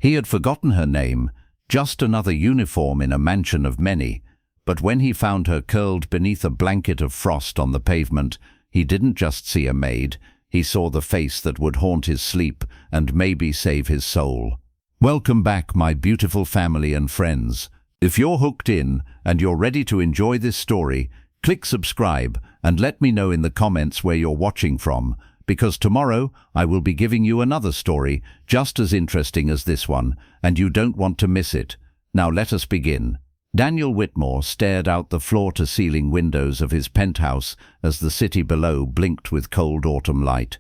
He had forgotten her name, just another uniform in a mansion of many. But when he found her curled beneath a blanket of frost on the pavement, he didn't just see a maid, he saw the face that would haunt his sleep and maybe save his soul. Welcome back, my beautiful family and friends. If you're hooked in and you're ready to enjoy this story, click subscribe and let me know in the comments where you're watching from, because tomorrow I will be giving you another story just as interesting as this one, and you don't want to miss it. Now let us begin. Daniel Whitmore stared out the floor-to-ceiling windows of his penthouse as the city below blinked with cold autumn light.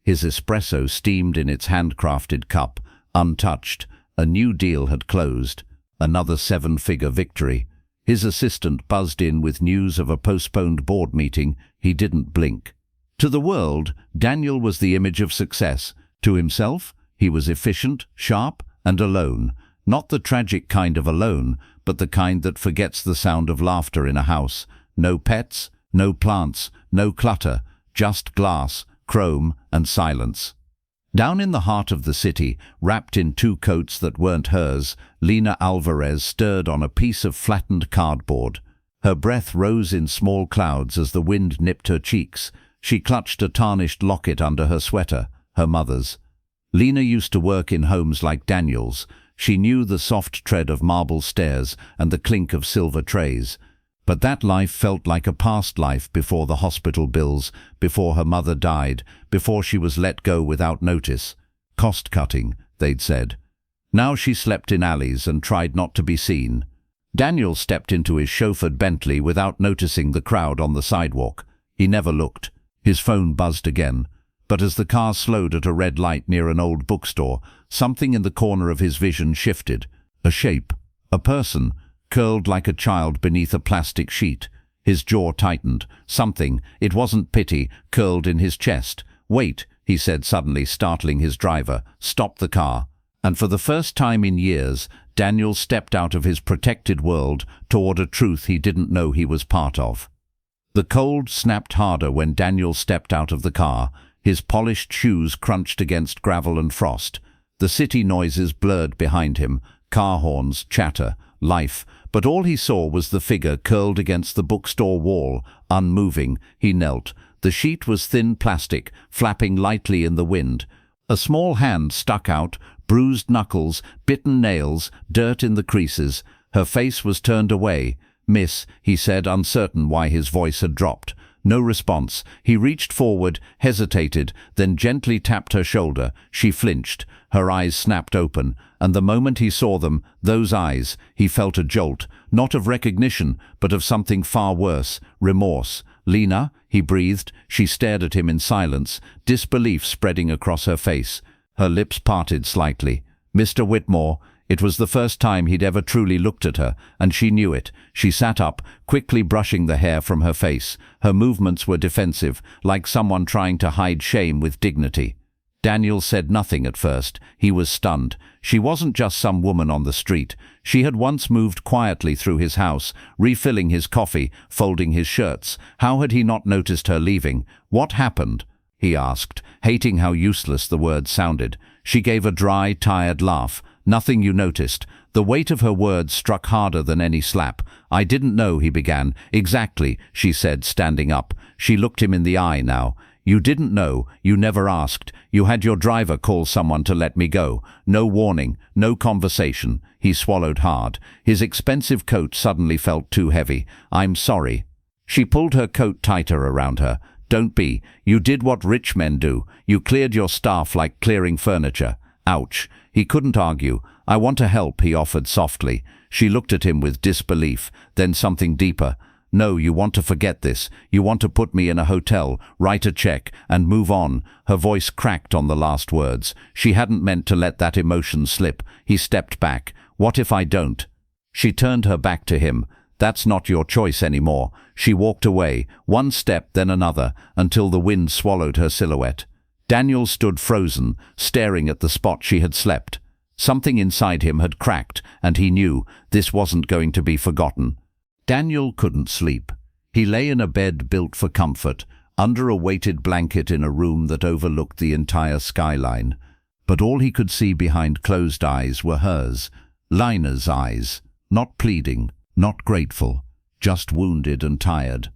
His espresso steamed in its handcrafted cup, untouched. A new deal had closed. Another seven-figure victory. His assistant buzzed in with news of a postponed board meeting. He didn't blink. To the world, Daniel was the image of success. To himself, he was efficient, sharp, and alone. Not the tragic kind of alone, but the kind that forgets the sound of laughter in a house. No pets, no plants, no clutter, just glass, chrome, and silence. Down in the heart of the city, wrapped in two coats that weren't hers, Lina Alvarez stirred on a piece of flattened cardboard. Her breath rose in small clouds as the wind nipped her cheeks. She clutched a tarnished locket under her sweater, her mother's. Lina used to work in homes like Daniel's. She knew the soft tread of marble stairs and the clink of silver trays. But that life felt like a past life before the hospital bills, before her mother died, before she was let go without notice. Cost-cutting, they'd said. Now she slept in alleys and tried not to be seen. Daniel stepped into his chauffeured Bentley without noticing the crowd on the sidewalk. He never looked. His phone buzzed again. But as the car slowed at a red light near an old bookstore, something in the corner of his vision shifted. A shape. A person, curled like a child beneath a plastic sheet. His jaw tightened. Something, it wasn't pity, curled in his chest. "Wait," he said suddenly, startling his driver. "Stop the car." And for the first time in years, Daniel stepped out of his protected world toward a truth he didn't know he was part of. The cold snapped harder when Daniel stepped out of the car. His polished shoes crunched against gravel and frost. The city noises blurred behind him, car horns, chatter, life, but all he saw was the figure curled against the bookstore wall, unmoving. He knelt. The sheet was thin plastic, flapping lightly in the wind. A small hand stuck out, bruised knuckles, bitten nails, dirt in the creases. Her face was turned away. "Miss," he said, uncertain why his voice had dropped. No response. He reached forward, hesitated, then gently tapped her shoulder. She flinched. Her eyes snapped open, and the moment he saw them, those eyes, he felt a jolt, not of recognition, but of something far worse, remorse. "Lina," he breathed. She stared at him in silence, disbelief spreading across her face. Her lips parted slightly. "Mr. Whitmore." It was the first time he'd ever truly looked at her, and she knew it. She sat up, quickly brushing the hair from her face. Her movements were defensive, like someone trying to hide shame with dignity. Daniel said nothing at first. He was stunned. She wasn't just some woman on the street. She had once moved quietly through his house, refilling his coffee, folding his shirts. How had he not noticed her leaving? "What happened?" he asked, hating how useless the words sounded. She gave a dry, tired laugh. "Nothing you noticed." The weight of her words struck harder than any slap. "I didn't know," he began. "Exactly," she said, standing up. She looked him in the eye now. "You didn't know. You never asked. You had your driver call someone to let me go. No warning, no conversation." He swallowed hard. His expensive coat suddenly felt too heavy. "I'm sorry." She pulled her coat tighter around her. "Don't be. You did what rich men do. You cleared your staff like clearing furniture." Ouch. He couldn't argue. "I want to help," he offered softly. She looked at him with disbelief, then something deeper. "No, you want to forget this. You want to put me in a hotel, write a check, and move on." Her voice cracked on the last words. She hadn't meant to let that emotion slip. He stepped back. "What if I don't?" She turned her back to him. "That's not your choice anymore." She walked away, one step then another, until the wind swallowed her silhouette. Daniel stood frozen, staring at the spot she had slept. Something inside him had cracked, and he knew this wasn't going to be forgotten. Daniel couldn't sleep. He lay in a bed built for comfort, under a weighted blanket in a room that overlooked the entire skyline. but all he could see behind closed eyes were hers, Lina's eyes, not pleading, not grateful, just wounded and tired.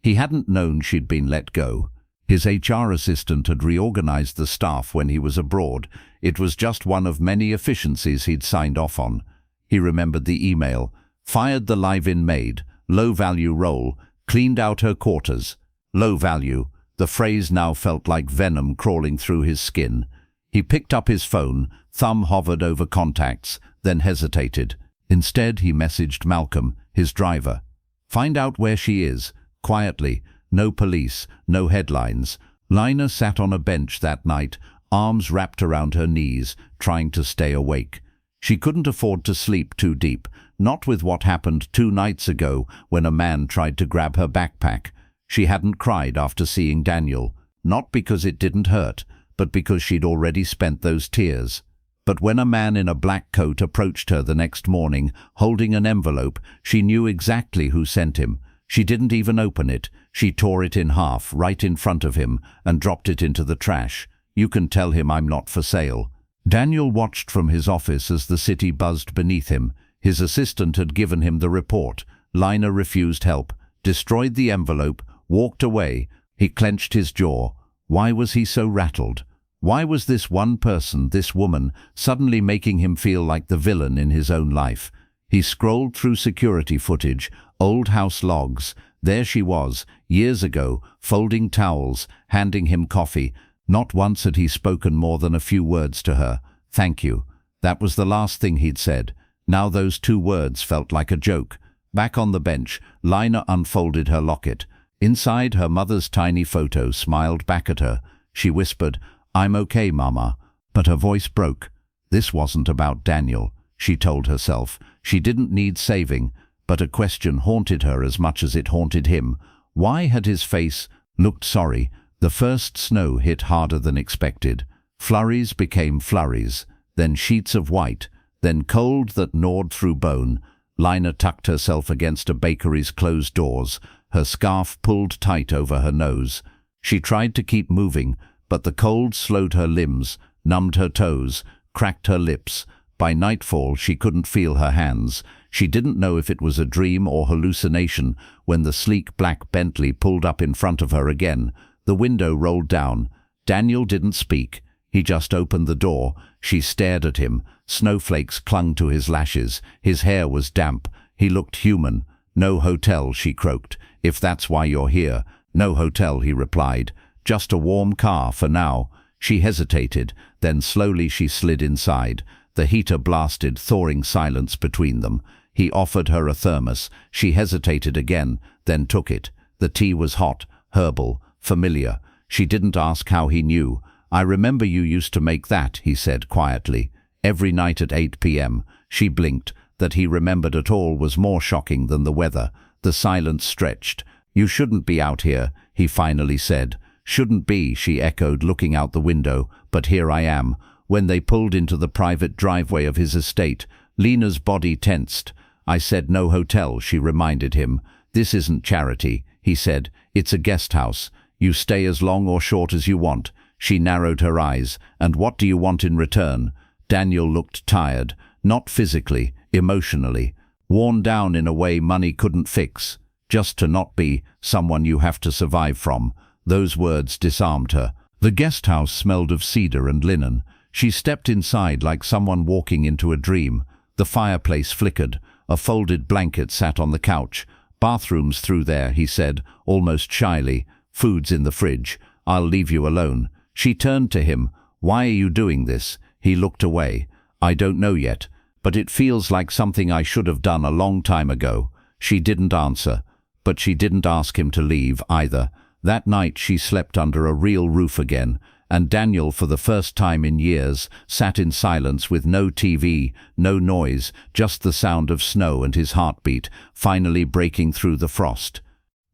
He hadn't known she'd been let go. His HR assistant had reorganized the staff when he was abroad. It was just one of many efficiencies he'd signed off on. He remembered the email, fired the live-in maid, low-value role, cleaned out her quarters. Low value. The phrase now felt like venom crawling through his skin. He picked up his phone, thumb hovered over contacts, then hesitated. Instead, he messaged Malcolm, his driver. Find out where she is, quietly, no police, no headlines. Lina sat on a bench that night, arms wrapped around her knees, trying to stay awake. She couldn't afford to sleep too deep, not with what happened 2 nights ago when a man tried to grab her backpack. She hadn't cried after seeing Daniel, not because it didn't hurt, but because she'd already spent those tears. But when a man in a black coat approached her the next morning, holding an envelope, she knew exactly who sent him. She didn't even open it. She tore it in half, right in front of him, and dropped it into the trash. You can tell him I'm not for sale. Daniel watched from his office as the city buzzed beneath him. His assistant had given him the report. Lina refused help, destroyed the envelope, walked away. He clenched his jaw. Why was he so rattled? Why was this one person, this woman, suddenly making him feel like the villain in his own life? He scrolled through security footage, old house logs. There she was, years ago, folding towels, handing him coffee. Not once had he spoken more than a few words to her. Thank you. That was the last thing he'd said. Now those 2 words felt like a joke. Back on the bench, Lina unfolded her locket. Inside, her mother's tiny photo smiled back at her. She whispered, "I'm okay, Mama." But her voice broke. This wasn't about Daniel, she told herself. She didn't need saving, but a question haunted her as much as it haunted him. Why had his face looked sorry? The first snow hit harder than expected. Flurries became flurries, then sheets of white, then cold that gnawed through bone. Lina tucked herself against a bakery's closed doors, her scarf pulled tight over her nose. She tried to keep moving, but the cold slowed her limbs, numbed her toes, cracked her lips. By nightfall, she couldn't feel her hands. She didn't know if it was a dream or hallucination when the sleek black Bentley pulled up in front of her again. The window rolled down. Daniel didn't speak. He just opened the door. She stared at him. Snowflakes clung to his lashes. His hair was damp. He looked human. "No hotel," she croaked. "If that's why you're here." "No hotel," he replied. "Just a warm car for now." She hesitated. Then slowly she slid inside. The heater blasted, thawing silence between them. He offered her a thermos. She hesitated again, then took it. The tea was hot, herbal, familiar. She didn't ask how he knew. "I remember you used to make that," he said quietly. "Every night at 8 p.m. She blinked. That he remembered at all was more shocking than the weather. The silence stretched. "You shouldn't be out here," he finally said. "Shouldn't be," she echoed, looking out the window. "But here I am." When they pulled into the private driveway of his estate, Lina's body tensed. "I said no hotel," she reminded him. "This isn't charity," he said. "It's a guest house. You stay as long or short as you want." She narrowed her eyes. "And what do you want in return?" Daniel looked tired, not physically, emotionally, worn down in a way money couldn't fix. "Just to not be someone you have to survive from." Those words disarmed her. The guest house smelled of cedar and linen. She stepped inside like someone walking into a dream. The fireplace flickered. A folded blanket sat on the couch. "Bathrooms through there," he said, almost shyly. "Food's in the fridge. I'll leave you alone." She turned to him. "Why are you doing this?" He looked away. "I don't know yet, but it feels like something I should have done a long time ago." She didn't answer, but she didn't ask him to leave either. That night she slept under a real roof again, and Daniel, for the first time in years, sat in silence with no TV, no noise, just the sound of snow and his heartbeat, finally breaking through the frost.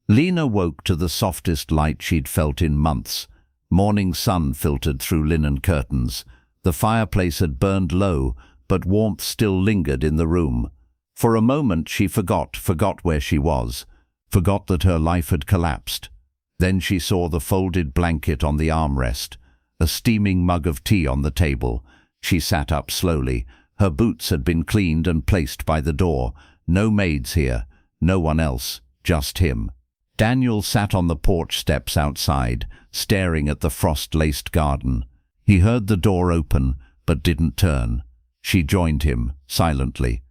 Lina woke to the softest light she'd felt in months. Morning sun filtered through linen curtains. The fireplace had burned low, but warmth still lingered in the room. For a moment she forgot where she was, forgot that her life had collapsed. Then she saw the folded blanket on the armrest, a steaming mug of tea on the table, She sat up slowly. Her boots had been cleaned and placed by the door. No maids here. No one else. Just him. Daniel sat on the porch steps outside, staring at the frost-laced garden. He heard the door open, but didn't turn. She joined him, silently.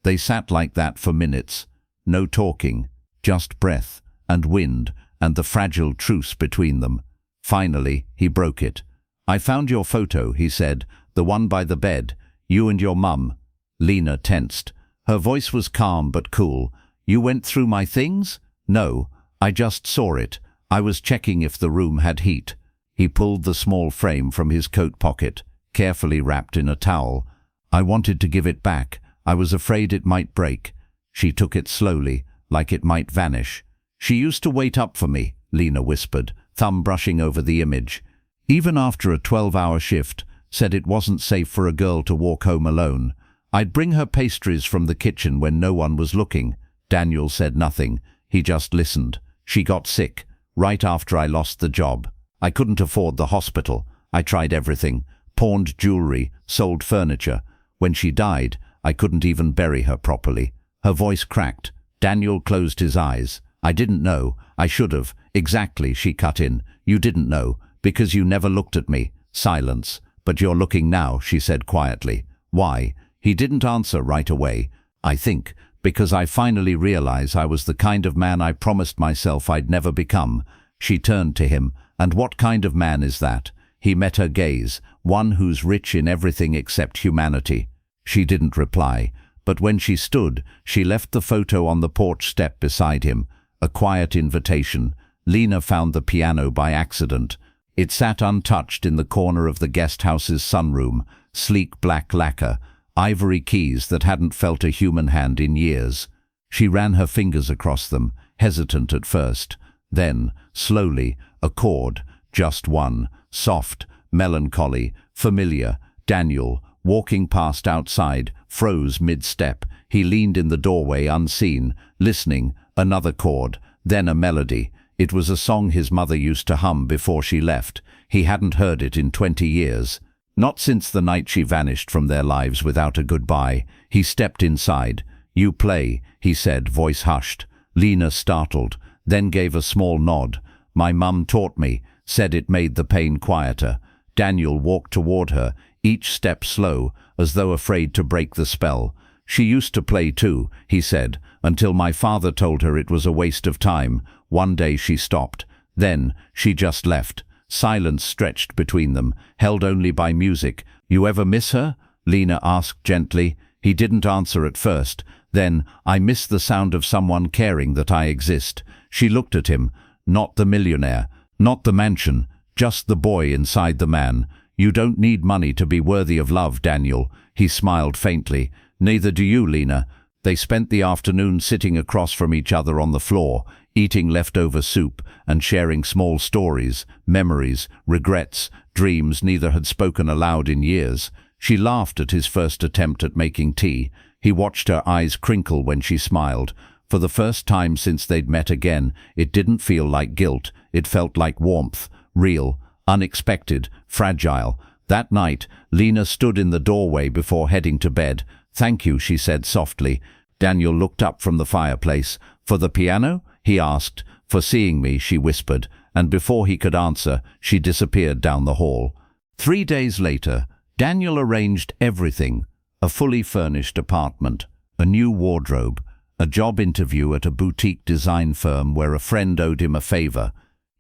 They sat like that for minutes. No talking, just breath and wind and the fragile truce between them. Finally, he broke it. "I found your photo," he said, "the one by the bed. You and your mum." Lina tensed. Her voice was calm but cool. "You went through my things?" "No, I just saw it. I was checking if the room had heat." He pulled the small frame from his coat pocket, carefully wrapped in a towel. "I wanted to give it back. I was afraid it might break." She took it slowly, like it might vanish. "She used to wait up for me," Lina whispered, thumb brushing over the image. "Even after a 12-hour shift, said it wasn't safe for a girl to walk home alone. I'd bring her pastries from the kitchen when no one was looking." Daniel said nothing. He just listened. "She got sick, right after I lost the job. I couldn't afford the hospital. I tried everything. Pawned jewelry, sold furniture. When she died, I couldn't even bury her properly." Her voice cracked. Daniel closed his eyes. "I didn't know. I should have." "Exactly," she cut in. "You didn't know, because you never looked at me." Silence. "But you're looking now," she said quietly. "Why?" He didn't answer right away. "I think, because I finally realized I was the kind of man I promised myself I'd never become." She turned to him. "And what kind of man is that?" He met her gaze. "One who's rich in everything except humanity." She didn't reply, but when she stood, she left the photo on the porch step beside him. A quiet invitation. Lina found the piano by accident. It sat untouched in the corner of the guest house's sunroom, sleek black lacquer, ivory keys that hadn't felt a human hand in years. She ran her fingers across them, hesitant at first. Then, slowly, a chord, just one, soft, melancholy, familiar. Daniel, walking past outside, froze mid-step. He leaned in the doorway unseen, listening. Another chord, then a melody. It was a song his mother used to hum before she left. He hadn't heard it in 20 years. Not since the night she vanished from their lives without a goodbye. He stepped inside. "You play," he said, voice hushed. Lina startled, then gave a small nod. "My mum taught me, said it made the pain quieter." Daniel walked toward her, each step slow, as though afraid to break the spell. "She used to play too," he said, "until my father told her it was a waste of time. One day she stopped. Then she just left." Silence stretched between them, held only by music. "You ever miss her?" Lina asked gently. He didn't answer at first. Then, "I miss the sound of someone caring that I exist." She looked at him. "Not the millionaire, not the mansion, just the boy inside the man. You don't need money to be worthy of love, Daniel." He smiled faintly. "Neither do you, Lina." They spent the afternoon sitting across from each other on the floor, eating leftover soup and sharing small stories, memories, regrets, dreams neither had spoken aloud in years. She laughed at his first attempt at making tea. He watched her eyes crinkle when she smiled. For the first time since they'd met again, it didn't feel like guilt. It felt like warmth, real, unexpected, fragile. That night, Lina stood in the doorway before heading to bed. "Thank you," she said softly. Daniel looked up from the fireplace. "For the piano?" he asked. "For seeing me," she whispered, and before he could answer, she disappeared down the hall. 3 days later, Daniel arranged everything: a fully furnished apartment, a new wardrobe, a job interview at a boutique design firm where a friend owed him a favor,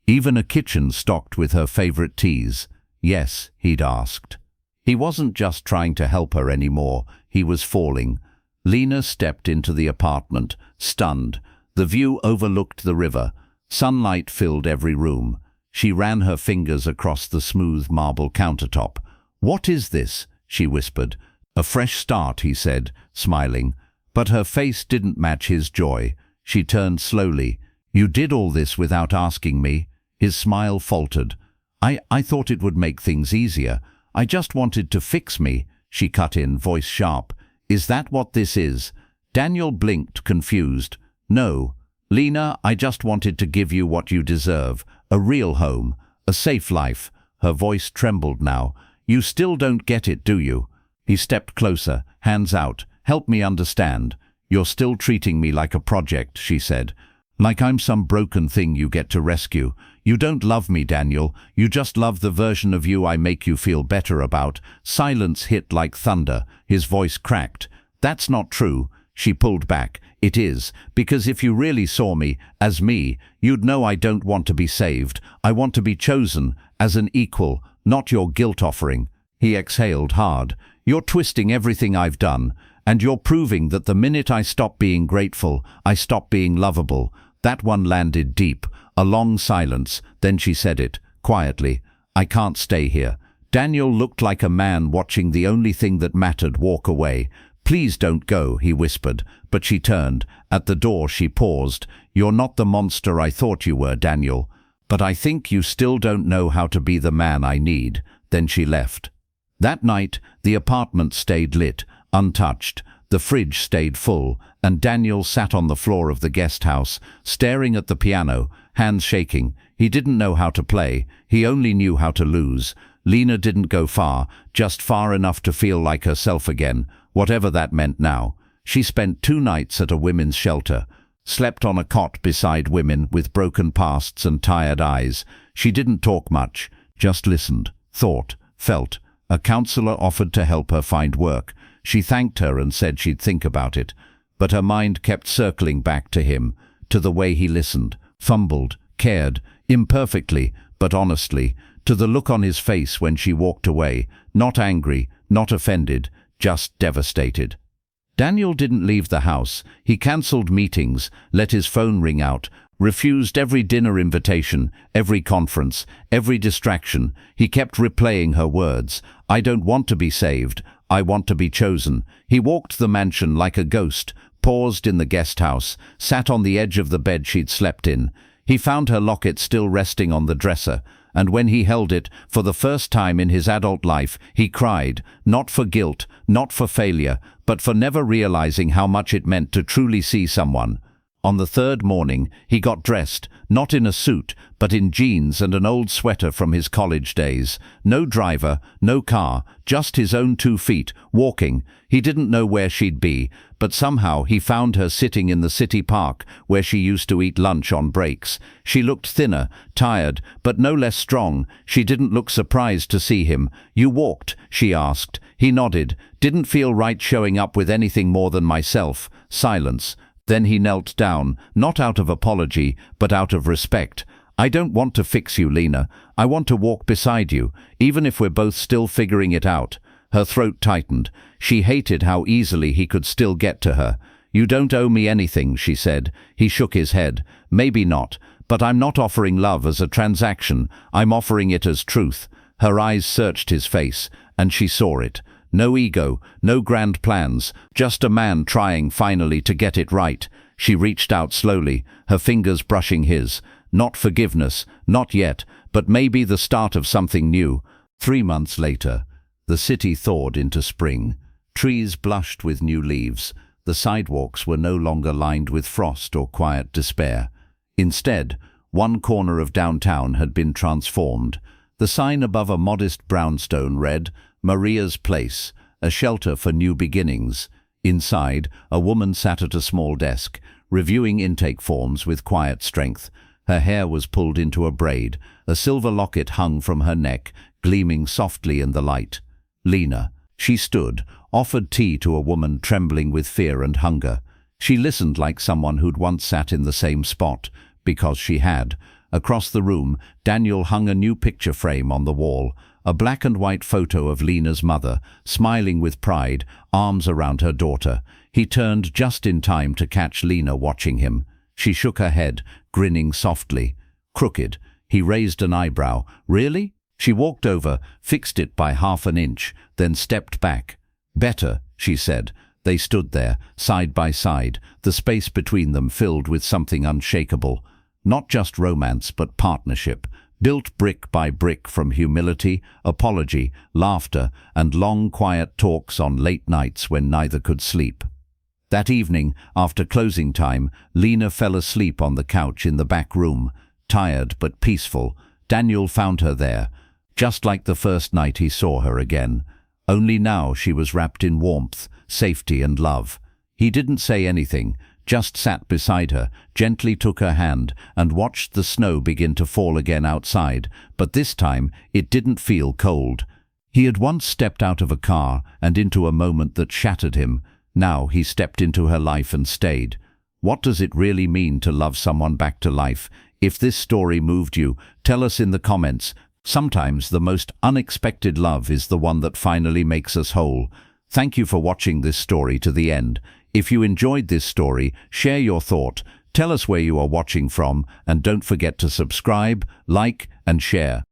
even a kitchen stocked with her favorite teas. Yes, he'd asked. He wasn't just trying to help her anymore, he was falling. Lina stepped into the apartment, stunned. The view overlooked the river. Sunlight filled every room. She ran her fingers across the smooth marble countertop. "What is this?" she whispered. "A fresh start," he said, smiling. But her face didn't match his joy. She turned slowly. "You did all this without asking me?" His smile faltered. I thought it would make things easier. I just wanted to fix me," she cut in, voice sharp. "Is that what this is?" Daniel blinked, confused. "No, Lina, I just wanted to give you what you deserve. A real home, a safe life." Her voice trembled now. You still don't get it, do you? He stepped closer, hands out. Help me understand. You're still treating me like a project, she said. Like I'm some broken thing you get to rescue. You don't love me, Daniel. You just love the version of you I make you feel better about. Silence hit like thunder. His voice cracked. That's not true. She pulled back. It is, because if you really saw me as me, you'd know I don't want to be saved. I want to be chosen as an equal, not your guilt offering. He exhaled hard. You're twisting everything I've done, and you're proving that the minute I stop being grateful, I stop being lovable. That one landed deep. A long silence, then she said it, quietly. I can't stay here. Daniel looked like a man watching the only thing that mattered walk away. Please don't go, he whispered, but she turned. At the door she paused. You're not the monster I thought you were, Daniel. But I think you still don't know how to be the man I need. Then she left. That night, the apartment stayed lit, untouched. The fridge stayed full, and Daniel sat on the floor of the guest house, staring at the piano, hands shaking. He didn't know how to play. He only knew how to lose. Lina didn't go far, just far enough to feel like herself again, whatever that meant now. She spent 2 nights at a women's shelter, slept on a cot beside women with broken pasts and tired eyes. She didn't talk much, just listened, thought, felt. A counselor offered to help her find work. She thanked her and said she'd think about it. But her mind kept circling back to him, to the way he listened, fumbled, cared, imperfectly, but honestly, to the look on his face when she walked away, not angry, not offended, just devastated. Daniel didn't leave the house. He cancelled meetings, let his phone ring out, refused every dinner invitation, every conference, every distraction. He kept replaying her words. I don't want to be saved. I want to be chosen. He walked the mansion like a ghost, paused in the guest house, sat on the edge of the bed she'd slept in. He found her locket still resting on the dresser, and when he held it, for the first time in his adult life, he cried, not for guilt, not for failure, but for never realizing how much it meant to truly see someone. On the 3rd morning, he got dressed, not in a suit, but in jeans and an old sweater from his college days. No driver, no car, just his own 2 feet, walking. He didn't know where she'd be, but somehow he found her sitting in the city park where she used to eat lunch on breaks. She looked thinner, tired, but no less strong. She didn't look surprised to see him. You walked, she asked. He nodded. Didn't feel right showing up with anything more than myself. Silence. Then he knelt down, not out of apology, but out of respect. I don't want to fix you, Lina. I want to walk beside you, even if we're both still figuring it out. Her throat tightened. She hated how easily he could still get to her. You don't owe me anything, she said. He shook his head. Maybe not, but I'm not offering love as a transaction. I'm offering it as truth. Her eyes searched his face, and she saw it. No ego, no grand plans, just a man trying finally to get it right. She reached out slowly, her fingers brushing his. Not forgiveness, not yet, but maybe the start of something new. 3 months later, the city thawed into spring. Trees blushed with new leaves. The sidewalks were no longer lined with frost or quiet despair. Instead, one corner of downtown had been transformed. The sign above a modest brownstone read, Maria's Place, a shelter for new beginnings. Inside, a woman sat at a small desk, reviewing intake forms with quiet strength. Her hair was pulled into a braid. A silver locket hung from her neck, gleaming softly in the light. Lina. She stood, offered tea to a woman trembling with fear and hunger. She listened like someone who'd once sat in the same spot, because she had. Across the room, Daniel hung a new picture frame on the wall, a black and white photo of Lina's mother, smiling with pride, arms around her daughter. He turned just in time to catch Lina watching him. She shook her head, grinning softly. Crooked. He raised an eyebrow. Really? She walked over, fixed it by half an inch, then stepped back. Better, she said. They stood there, side by side, the space between them filled with something unshakable. Not just romance, but partnership, built brick by brick from humility, apology, laughter, and long, quiet talks on late nights when neither could sleep. That evening, after closing time, Lina fell asleep on the couch in the back room, tired but peaceful. Daniel found her there. just like the first night he saw her again. Only now she was wrapped in warmth, safety and love. He didn't say anything, just sat beside her, gently took her hand, and watched the snow begin to fall again outside, but this time it didn't feel cold. He had once stepped out of a car and into a moment that shattered him. Now he stepped into her life and stayed. What does it really mean to love someone back to life? If this story moved you, tell us in the comments. Sometimes the most unexpected love is the one that finally makes us whole. Thank you for watching this story to the end. If you enjoyed this story, share your thought, tell us where you are watching from, and don't forget to subscribe, like, and share.